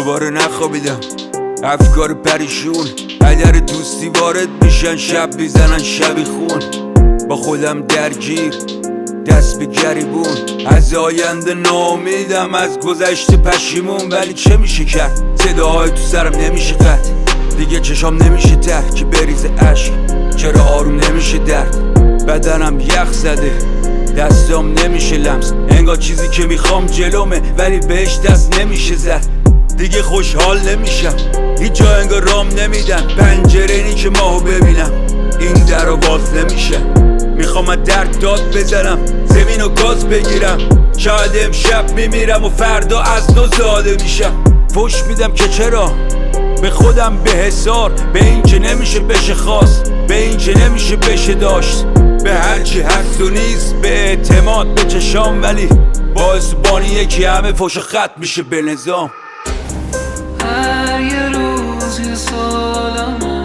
دوباره نخوابیدم، افکار پریشون اگر دوستی وارد میشن شب میزنن شبی خون. با خودم درگیر دست به گریبون، از آینده ناامیدم، از گذشته پشیمون. ولی چه میشه کرد؟ صداهای تو سرم نمیشه قطع، دیگه چشام نمیشه تر که بریزه عشق. چرا آروم نمیشه درد؟ بدنم یخ زده، دستام نمیشه لمس، انگار چیزی که میخوام جلومه ولی بهش دست نمیشه زد. دیگه خوشحال نمیشم، هیچ جا انگار رام نمیدن، پنجره اینی که ماهو ببینم این در رو باز نمیشه. میخوام از درد داد بزنم، زمین و گاز بگیرم، شاید امشب میمیرم و فردا از نو زاده میشم. فوش میدم که چرا به خودم به حسار، به این که نمیشه بشه خواست، به این که نمیشه بشه داشت، به هرچی هست و نیست، به اعتماد به چشام. ولی باعث بانی یکی همه فوش خط میشه به نظام. هر یه روز یه سالمه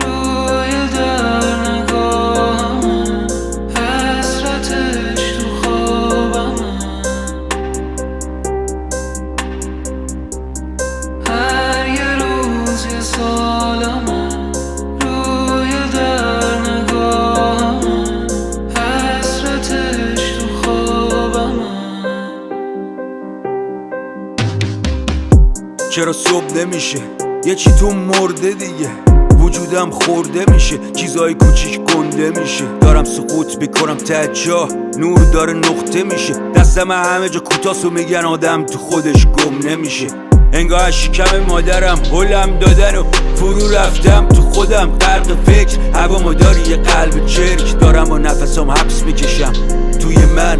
روی در نگاهمه، حسرتش تو خوابمه. هر یه روز یه سالمه روی در نگاهمه، حسرتش تو خوابمه. چرا صبح نمیشه؟ یه چی تو مرده دیگه، وجودم خورده میشه، چیزای کوچیک گنده میشه. دارم سقوط میکنم ته جا، نور داره نقطه میشه، دستم همه جا کوتاست و میگن آدم تو خودش گم نمیشه. انگار از شکم مادرم هلم دادن و فرو رفتم تو خودم، غرق فکر هوامو داری یه قلب چرک دارم و نفسام حبس میکشم توی من.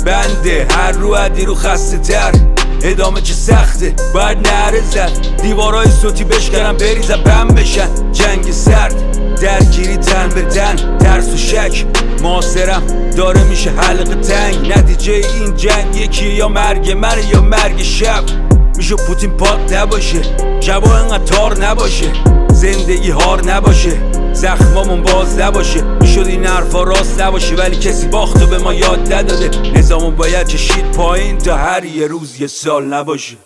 بنده هر رو عدی رو خسته تر، ادامه چه سخته باید نهره زد، دیوارای صوتی بشکنم بریزم بم بشن. جنگ سرد، درگیری تن به تن، ترس و شک معاصرم داره میشه حلقه تنگ. نتیجه این جنگ یکیه، یا مرگ من یا مرگ شب. میشه پوتین پاک نباشه، شبا انقدر تار نباشه، زندگی هار نباشه، زخمامون باز نباشه. میشد این حرفا راست نباشه ولی کسی باختو به ما یاد نداده، نظامون باید کشید پایین تا هر یه روز یه سال نباشه.